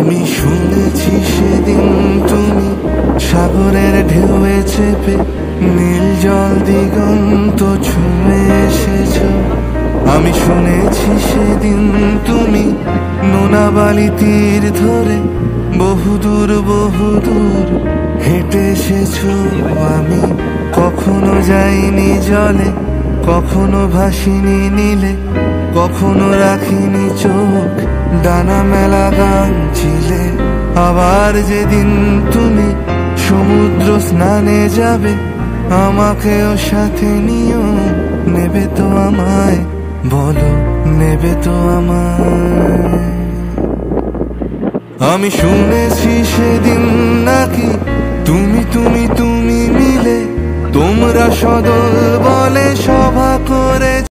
আমি শুনেছি সেদিন তুমি সাগরের ঢেউয়ে চেপে নীল জল দিগন্ত ছুঁয়ে এসেছ। আমি শুনেছি সেদিন তুমি নোনা বালি তীর ধরে বহুদূর বহুদূর হেঁটে এসেছ। আমি কখনো যাইনি জলে, কখনো ভাসিনি নীলে, কখনো রাখিনি চোখ ডানা মেলা গান ছিলে। আবার যেদিন তুমি সমুদ্র স্নানে যাবে, আমাকেও সাথে নিও, নেবে তো আমায়, বলো নেবে তো আমায়। আমি শুনেছি সেদিন নাকি তুমি তুমি তুমি মিলে তোমরা সদল বলে